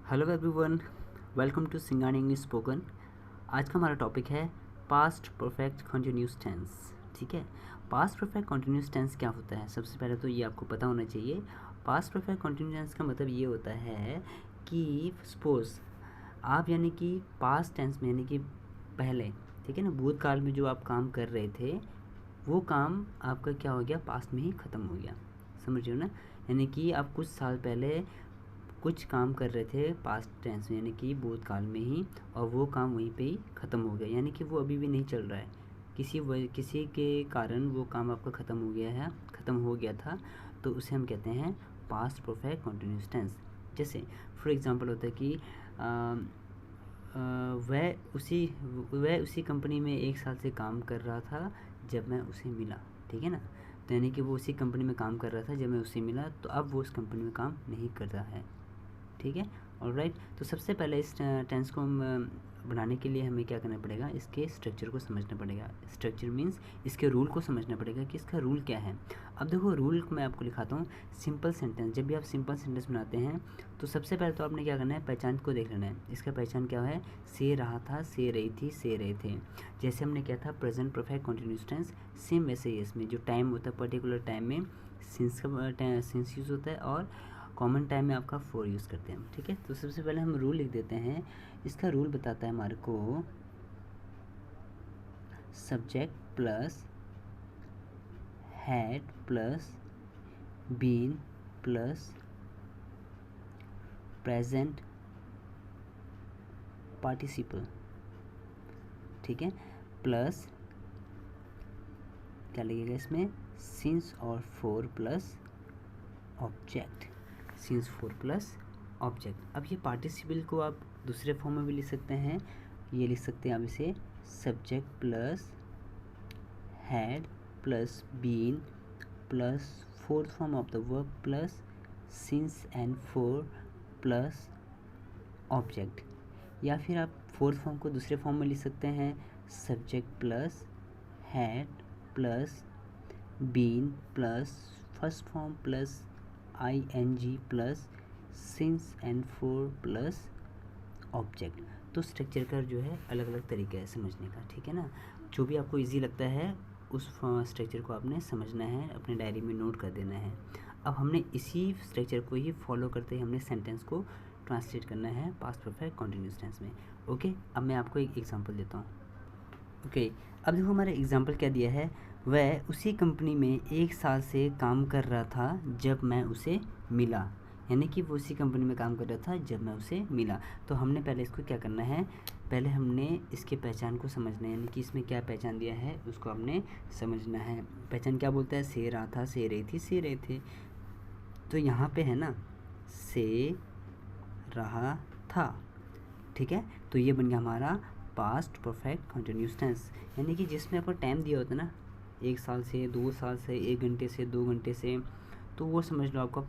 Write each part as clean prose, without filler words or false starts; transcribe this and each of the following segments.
Hello everyone, welcome to Singani English spoken. आज का हमारा टॉपिक है पास्ट परफेक्ट कंटिन्यूस टेंस। ठीक है, पास्ट परफेक्ट कंटिन्यूस टेंस क्या होता है? सबसे पहले तो ये आपको पता होना चाहिए। पास्ट परफेक्ट कंटिन्यूस टेंस का मतलब ये होता है कि सपोज आप यानी कि पास्ट टेंस में यानी कि पहले, ठीक है ना, भूतकाल में जो आप काम कर रहे थे वो काम आपका क्या हो गया, पास्ट में ही ख़त्म हो गया। समझ रहे हो ना? यानी कि आप कुछ साल पहले कुछ काम कर रहे थे पास्ट टेंस में यानी कि भूतकाल में ही, और वो काम वहीं पे ही ख़त्म हो गया, यानी कि वो अभी भी नहीं चल रहा है। किसी के कारण वो काम आपका ख़त्म हो गया है, ख़त्म हो गया था, तो उसे हम कहते हैं पास्ट परफेक्ट कंटिन्यूस टेंस। जैसे फॉर एग्ज़ाम्पल होता है कि वह उसी कंपनी में 1 साल से काम कर रहा था जब मैं उसे मिला। ठीक है ना? तो यानी कि वो उसी कंपनी में काम कर रहा था जब मैं उसे मिला, तो अब वो उस कंपनी में काम नहीं कर रहा है। ठीक है, ऑलराइट। तो सबसे पहले इस टेंस को हम बनाने के लिए हमें क्या करना पड़ेगा, इसके स्ट्रक्चर को समझना पड़ेगा। स्ट्रक्चर मीन्स इसके रूल को समझना पड़ेगा कि इसका रूल क्या है। अब देखो, रूल मैं आपको लिखाता हूँ। सिंपल सेंटेंस, जब भी आप सिंपल सेंटेंस बनाते हैं तो सबसे पहले तो आपने क्या करना है, पहचान को देख लेना है। इसका पहचान क्या है, से रहा था, से रही थी, से रहे थे। जैसे हमने क्या था, present perfect continuous tense, same वैसे ही इसमें जो टाइम होता है पर्टिकुलर टाइम में सिंस यूज़ होता है, और कॉमन टाइम में आपका फॉर यूज़ करते हैं। ठीक है, तो सबसे पहले हम रूल लिख देते हैं। इसका रूल बताता है हमारे को subject plus had plus been plus present participle. ठीक है, प्लस क्या लगेगा इसमें, सिंस और for plus object. Since for plus object. अब ये पार्टिसिपल को आप दूसरे फॉर्म में भी लिख सकते हैं। ये लिख सकते हैं आप इसे subject plus had plus been plus fourth form of the verb plus since and for plus object. या फिर आप फोर्थ फॉर्म को दूसरे फॉर्म में लिख सकते हैं subject plus had plus been plus first form plus ING plus since and for plus object. तो स्ट्रक्चर का जो है अलग अलग तरीका है समझने का। ठीक है ना? जो भी आपको इजी लगता है उस स्ट्रक्चर को आपने समझना है, अपने डायरी में नोट कर देना है। अब हमने इसी स्ट्रक्चर को ही फॉलो करते ही हमने सेंटेंस को ट्रांसलेट करना है पास्ट परफेक्ट कंटिन्यूस टेंस में। ओके, अब मैं आपको एक एग्जांपल देता हूँ। ओके, अब देखो हमारा एग्जांपल क्या दिया है, वह उसी कंपनी में 1 साल से काम कर रहा था जब मैं उसे मिला। यानी कि वो उसी कंपनी में काम कर रहा था जब मैं उसे मिला। तो हमने पहले इसको क्या करना है, पहले हमने इसके पहचान को समझना है, यानी कि इसमें क्या पहचान दिया है उसको हमने समझना है। पहचान क्या बोलता है, से रहा था, से रही थी, से रहे थे। तो यहाँ पे है ना, से रहा था। ठीक है, तो ये बन गया हमारा पास्ट परफेक्ट कंटिन्यूस टेंस। यानी कि जिसमें आपको टाइम दिया होता है ना, 1 साल से, 2 साल से, 1 घंटे से, 2 घंटे से, तो वो समझ लो आपका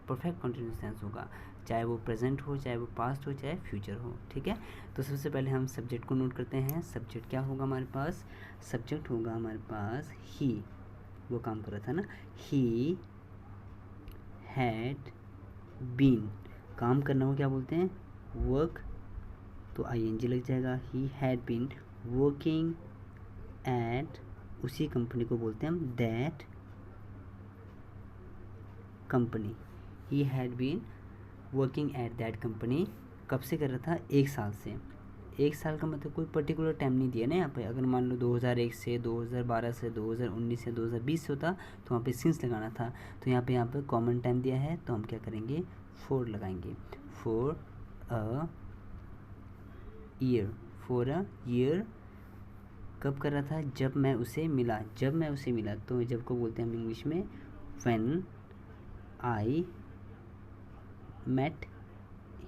परफेक्ट कंटिन्यूस टेंस होगा। चाहे वो प्रेजेंट हो, चाहे वो पास्ट हो, चाहे फ्यूचर हो। ठीक है, तो सबसे पहले हम सब्जेक्ट को नोट करते हैं। सब्जेक्ट क्या होगा हमारे पास, सब्जेक्ट होगा हमारे पास ही, वो काम कर रहा था ना, ही हैड बीन। काम करना को क्या बोलते हैं, वर्क, तो ING लग जाएगा। He had been working at, उसी कंपनी को बोलते हैं हम that company. He had been working at that company. कब से कर रहा था, 1 साल से। 1 साल का मतलब कोई पर्टिकुलर टाइम नहीं दिया ना यहाँ पे। अगर मान लो 2001 से, 2012 से, 2019 से, 2020 से होता तो वहाँ पे सिंस लगाना था। तो यहाँ पे कॉमन टाइम दिया है तो हम क्या करेंगे, फॉर लगाएंगे। For a year, for a year. कब कर रहा था, जब मैं उसे मिला। जब मैं उसे मिला, तो जब को बोलते हैं हम इंग्लिश में व्हेन आई मेट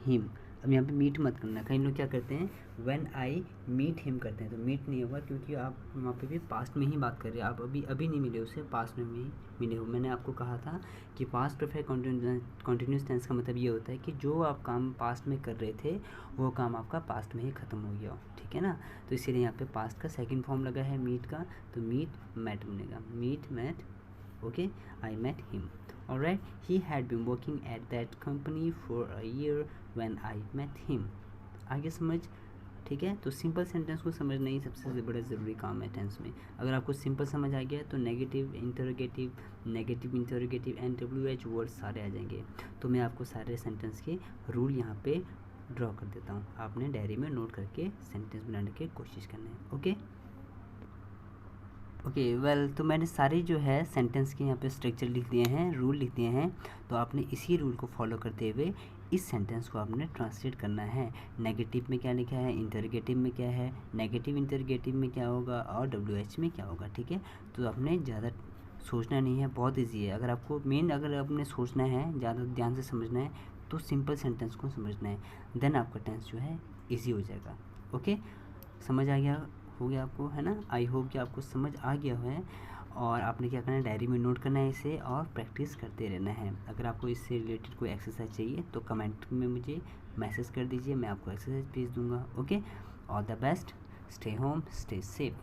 हिम। अब यहाँ पे मीट मत करना, कई लोग क्या करते हैं व्हेन आई मीट हिम करते हैं, तो मीट नहीं होगा क्योंकि आप वहाँ पे भी पास्ट में ही बात कर रहे हैं। आप अभी नहीं मिले उसे, पास्ट में भी मिले हो। मैंने आपको कहा था कि पास्ट परफेक्ट कंटिन्यूस टेंस का मतलब ये होता है कि जो आप काम पास्ट में कर रहे थे वो काम आपका पास्ट में ही ख़त्म हो गया हो। ठीक है ना? तो इसीलिए यहाँ पे पास्ट का सेकंड फॉर्म लगा है मीट का, तो मीट मैट बनेगा, meet met. Okay, I met him. Alright, he had been working at that company for a year when I met him. आगे समझ, ठीक है। तो सिंपल सेंटेंस को समझना ही सबसे बड़ा ज़रूरी काम है टेंस में। अगर आपको सिंपल समझ आ गया तो negative interrogative and WH words सारे आ जाएंगे। तो मैं आपको सारे सेंटेंस के रूल यहाँ पे ड्रॉ कर देता हूँ, आपने डायरी में नोट करके सेंटेंस बनाने की कोशिश करना है। ओके वेल, तो मैंने सारे जो है सेंटेंस के यहाँ पे स्ट्रक्चर लिख दिए हैं, रूल लिख दिए हैं। तो आपने इसी रूल को फॉलो करते हुए इस सेंटेंस को आपने ट्रांसलेट करना है। नेगेटिव में क्या लिखा है, इंटरोगेटिव में क्या है, नेगेटिव इंटरोगेटिव में क्या होगा और WH में क्या होगा, ठीक है। तो आपने ज़्यादा सोचना नहीं है, बहुत ईजी है। अगर आपको अगर आपने सोचना है, ज़्यादा ध्यान से समझना है, तो सिंपल सेंटेंस को समझना है, देन आपका टेंस जो है ईजी हो जाएगा। ओके, समझ आ गया हो गया आपको, है ना। आई होप कि आपको समझ आ गया है। और आपने क्या करना है, डायरी में नोट करना है इसे और प्रैक्टिस करते रहना है। अगर आपको इससे रिलेटेड कोई एक्सरसाइज चाहिए तो कमेंट में मुझे मैसेज कर दीजिए, मैं आपको एक्सरसाइज भेज दूँगा। Okay, all the best, stay home, stay safe.